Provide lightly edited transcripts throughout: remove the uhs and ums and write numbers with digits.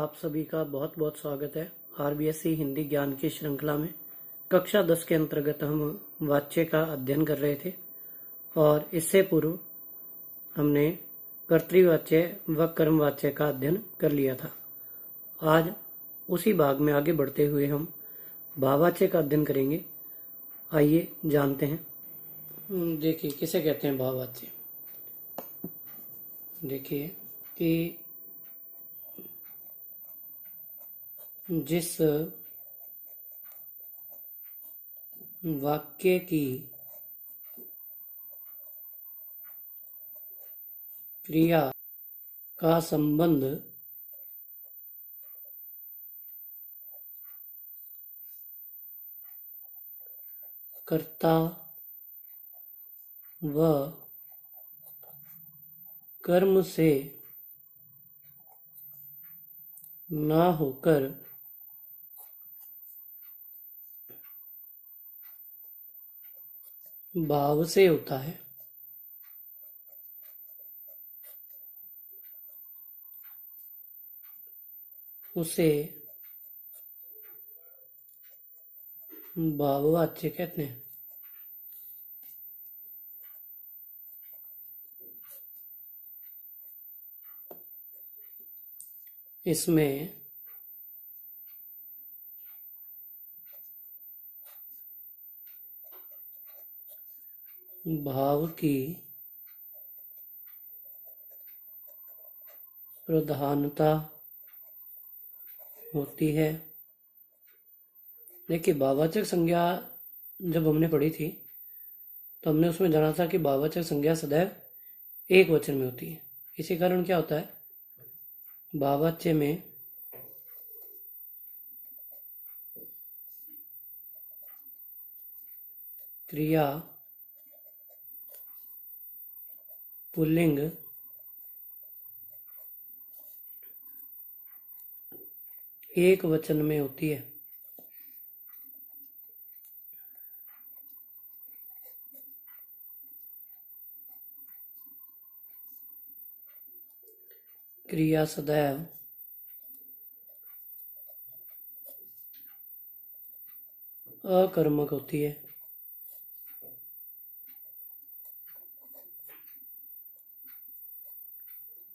आप सभी का बहुत बहुत स्वागत है आरबीएससी हिंदी ज्ञान की श्रृंखला में। कक्षा 10 के अंतर्गत हम वाच्य का अध्ययन कर रहे थे और इससे पूर्व हमने कर्तृवाच्य व कर्मवाच्य का अध्ययन कर लिया था। आज उसी भाग में आगे बढ़ते हुए हम भाववाच्य का अध्ययन करेंगे। आइए जानते हैं। देखिए किसे कहते हैं भाववाच्य। देखिए कि जिस वाक्य की क्रिया का संबंध कर्ता व कर्म से ना होकर भाव से होता है, उसे भाववाच्य कहते हैं। इसमें भाव की प्रधानता होती है। देखिए भाववाचक संज्ञा जब हमने पढ़ी थी तो हमने उसमें जाना था कि भाववाचक संज्ञा सदैव एक वचन में होती है। इसी कारण क्या होता है, भाववाच्य में क्रिया पुल्लिंग एक वचन में होती है। क्रिया सदैव अकर्मक होती है।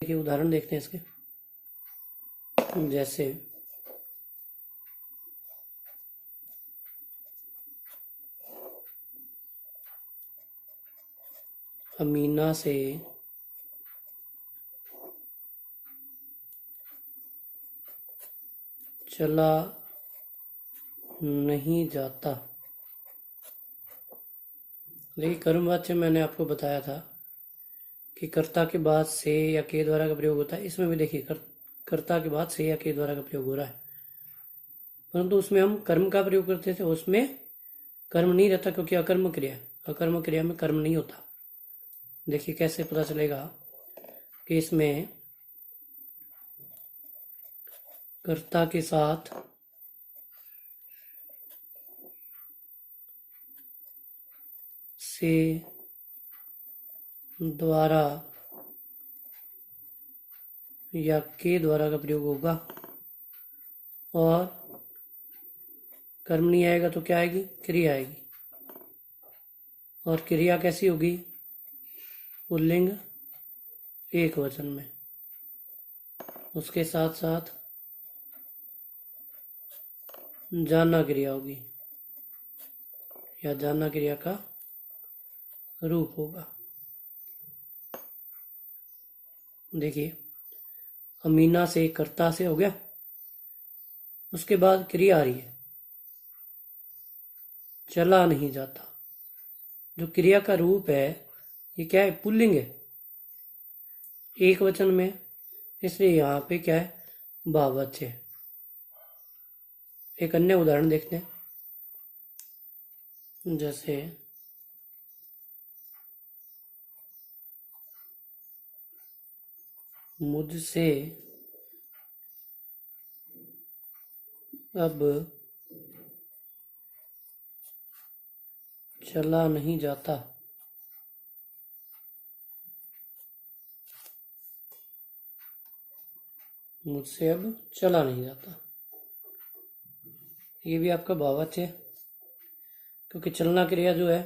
देखिए उदाहरण देखते हैं इसके। जैसे अमीना से चला नहीं जाता। देखिए कर्मवाच्य मैंने आपको बताया था कि कर्ता के बाद से या के द्वारा का प्रयोग होता है। इसमें भी देखिए कर्ता के बाद से या के द्वारा का प्रयोग हो रहा है, परंतु उसमें हम कर्म का प्रयोग करते थे, उसमें कर्म नहीं रहता क्योंकि अकर्म क्रिया है। अकर्म क्रिया में कर्म नहीं होता। देखिए कैसे पता चलेगा कि इसमें कर्ता के साथ से द्वारा या के द्वारा का प्रयोग होगा और कर्म नहीं आएगा तो क्या आएगी, क्रिया आएगी। और क्रिया कैसी होगी, पुल्लिंग एक वचन में। उसके साथ साथ जाना क्रिया होगी या जाना क्रिया का रूप होगा। देखिए अमीना से कर्ता से हो गया, उसके बाद क्रिया आ रही है चला नहीं जाता। जो क्रिया का रूप है ये क्या है, पुल्लिंग है, एक वचन में, इसलिए यहाँ पे क्या है, भाववाच्य है। एक अन्य उदाहरण देखते हैं। जैसे मुझसे अब चला नहीं जाता। मुझसे अब चला नहीं जाता। ये भी आपका भाववाच्य है, क्योंकि चलना क्रिया जो है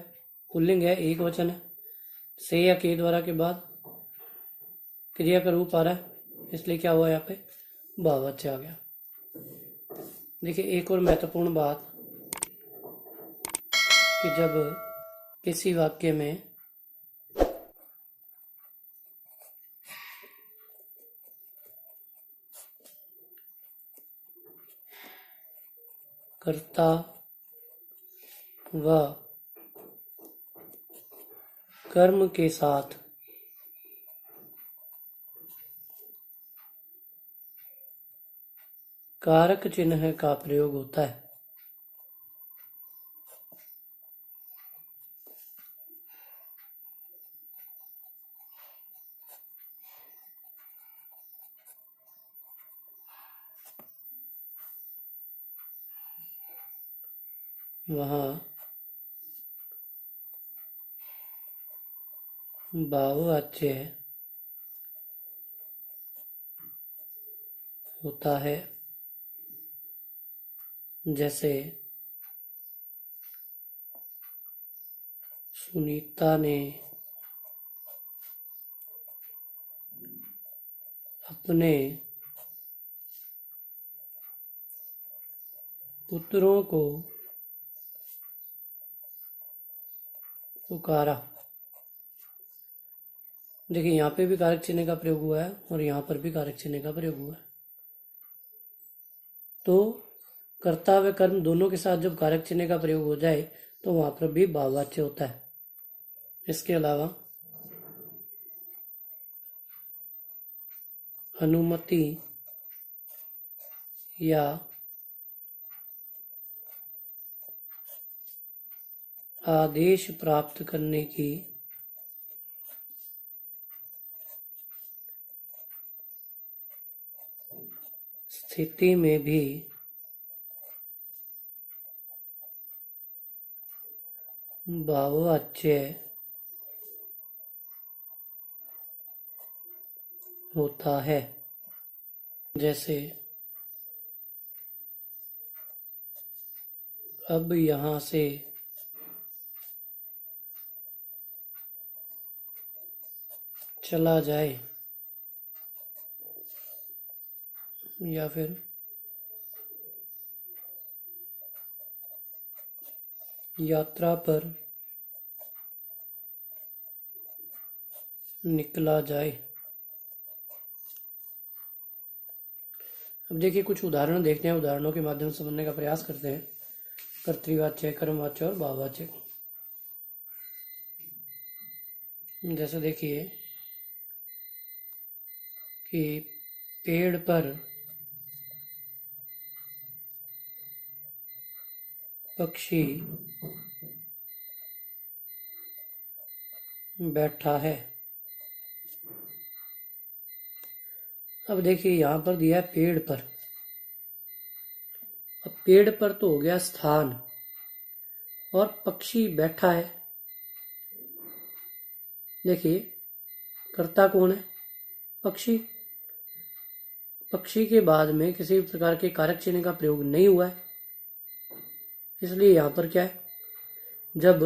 पुल्लिंग है, एक वचन है, से या के द्वारा के बाद क्रिया का रूप आ रहा है, इसलिए क्या हुआ यहाँ पे भाववाच्य आ गया। देखिए एक और महत्वपूर्ण बात कि जब किसी वाक्य में कर्ता व कर्म के साथ कारक चिन्ह का प्रयोग होता है, वहाँ भाववाच्य होता है। जैसे सुनीता ने अपने पुत्रों को पुकारा। देखिए यहाँ पे भी कारक चिन्ह का प्रयोग हुआ है और यहाँ पर भी कारक चिन्ह का प्रयोग हुआ है। तो कर्ता व कर्म दोनों के साथ जब कारक चिन्ह का प्रयोग हो जाए तो वहां पर भी भाववाच्य होता है। इसके अलावा अनुमति या आदेश प्राप्त करने की स्थिति में भी भाववाच्य होता है। जैसे अब यहाँ से चला जाए, या फिर यात्रा पर निकला जाए। अब देखिए कुछ उदाहरण देखते हैं, उदाहरणों के माध्यम से समझने का प्रयास करते हैं कर्तृवाच्य, कर्मवाच्य और भाववाच्य को। जैसे देखिए कि पेड़ पर पक्षी बैठा है। अब देखिए यहां पर दिया है पेड़ पर। अब पेड़ पर तो हो गया स्थान, और पक्षी बैठा है। देखिए कर्ता कौन है? पक्षी। पक्षी के बाद में किसी प्रकार के कारक चिन्ह का प्रयोग नहीं हुआ है, इसलिए यहां पर क्या है, जब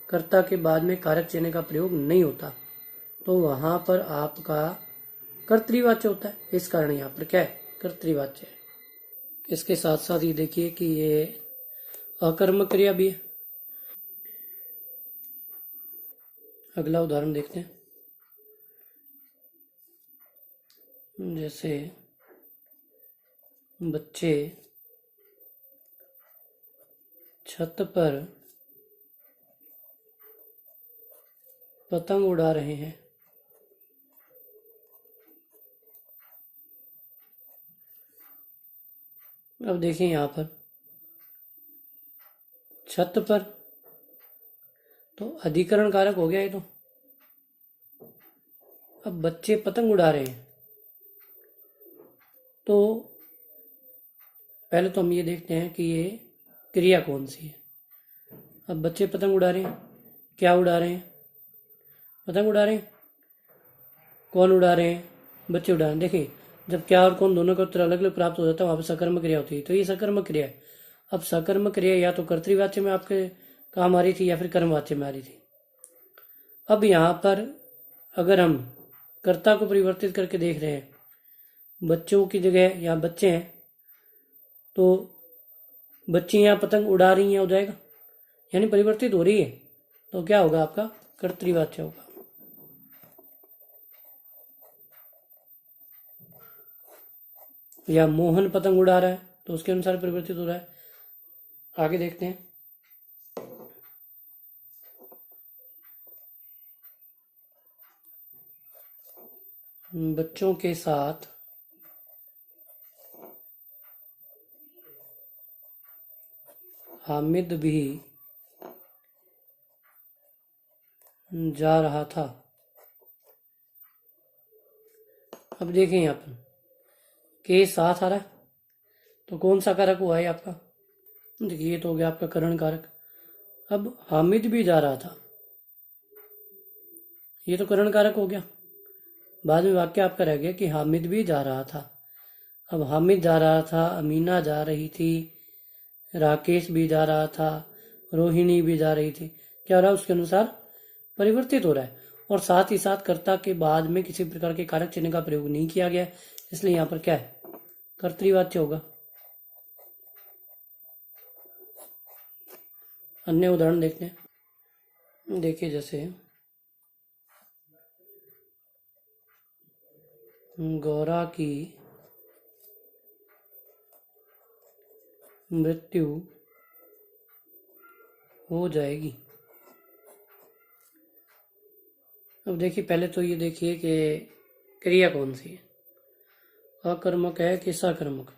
कर्ता के बाद में कारक चिन्ह का प्रयोग नहीं होता तो वहां पर आपका कर्तृवाच्य होता है। इस कारण यहाँ पर क्या है, कर्तृवाच्य है। इसके साथ साथ ये देखिए कि ये अकर्मक क्रिया भी है। अगला उदाहरण देखते हैं। जैसे बच्चे छत पर पतंग उड़ा रहे हैं। अब देखिए यहां पर छत पर, तो अधिकरण कारक हो गया ये तो। अब बच्चे पतंग उड़ा रहे हैं, तो पहले तो हम ये देखते हैं कि ये क्रिया कौन सी है। अब बच्चे पतंग उड़ा रहे हैं, क्या उड़ा रहे हैं? पतंग उड़ा रहे हैं। कौन उड़ा रहे हैं? बच्चे उड़ा रहे हैं। देखिए जब क्या और कौन दोनों का उत्तर अलग अलग प्राप्त हो जाता है वहां पर सकर्मक क्रिया होती है। तो ये सकर्मक क्रिया है। अब सकर्मक क्रिया या तो कर्तृवाच्य में आपके काम आ रही थी या फिर कर्मवाच्य में आ रही थी। अब यहाँ पर अगर हम कर्ता को परिवर्तित करके देख रहे हैं, बच्चों की जगह यहाँ बच्चे हैं, तो बच्ची यहाँ पतंग उड़ा रही है हो जाएगा, यानी परिवर्तित हो रही है, तो क्या होगा आपका कर्तृवाच्य होगा। या मोहन पतंग उड़ा रहा है तो उसके अनुसार परिवर्तित हो रहा है। आगे देखते हैं। बच्चों के साथ हामिद भी जा रहा था। अब देखें यहाँ पर के साथ आ रहा है, तो कौन सा कारक हुआ है आपका? देखिए ये तो हो गया आपका करण कारक। अब हामिद भी जा रहा था, ये तो करण कारक हो गया। बाद में वाक्य आपका रह गया कि हामिद भी जा रहा था। अब हामिद जा रहा था, अमीना जा रही थी, राकेश भी जा रहा था, रोहिणी भी जा रही थी। क्या हो रहा है? उसके अनुसार परिवर्तित हो रहा है। और साथ ही साथ कर्ता के बाद में किसी प्रकार के कारक चिन्ह का प्रयोग नहीं किया गया, इसलिए यहाँ पर क्या है? कर्तृवाच्य होगा। अन्य उदाहरण देखते हैं। देखिए जैसे गौरा की मृत्यु हो जाएगी। अब देखिए पहले तो ये देखिए कि क्रिया कौन सी है, अकर्मक है कि सकर्मक?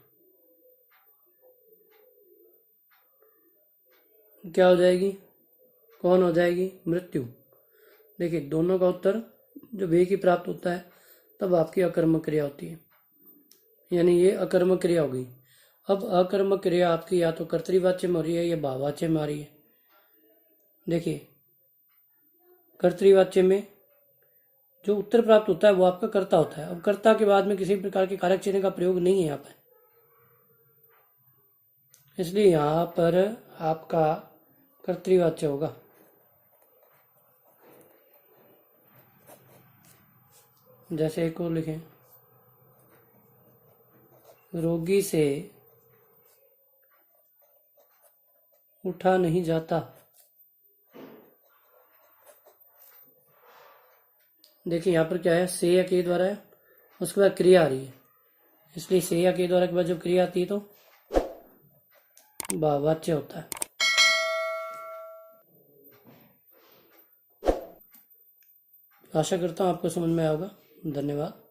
क्या हो जाएगी? कौन हो जाएगी? मृत्यु। देखिए दोनों का उत्तर जब एक ही प्राप्त होता है तब आपकी अकर्मक क्रिया होती है, यानी ये अकर्मक क्रिया होगी। अब अकर्मक क्रिया आपकी या तो कर्तृवाच्य में हो रही है या भाववाच्य में आ रही है। देखिए कर्तृवाच्य में जो उत्तर प्राप्त होता है वो आपका कर्ता होता है। अब कर्ता के बाद में किसी प्रकार के कारक चिन्ह का प्रयोग नहीं है यहाँ पर, इसलिए यहाँ पर आपका कर्तृवाच्य होगा। जैसे एक और लिखें, रोगी से उठा नहीं जाता। देखिए यहाँ पर क्या है? से या के द्वारा है, उसके बाद क्रिया आ रही है, इसलिए से या के द्वारा के बाद जब क्रिया आती है तो भाववाच्य होता है। आशा करता हूँ आपको समझ में आया होगा। धन्यवाद।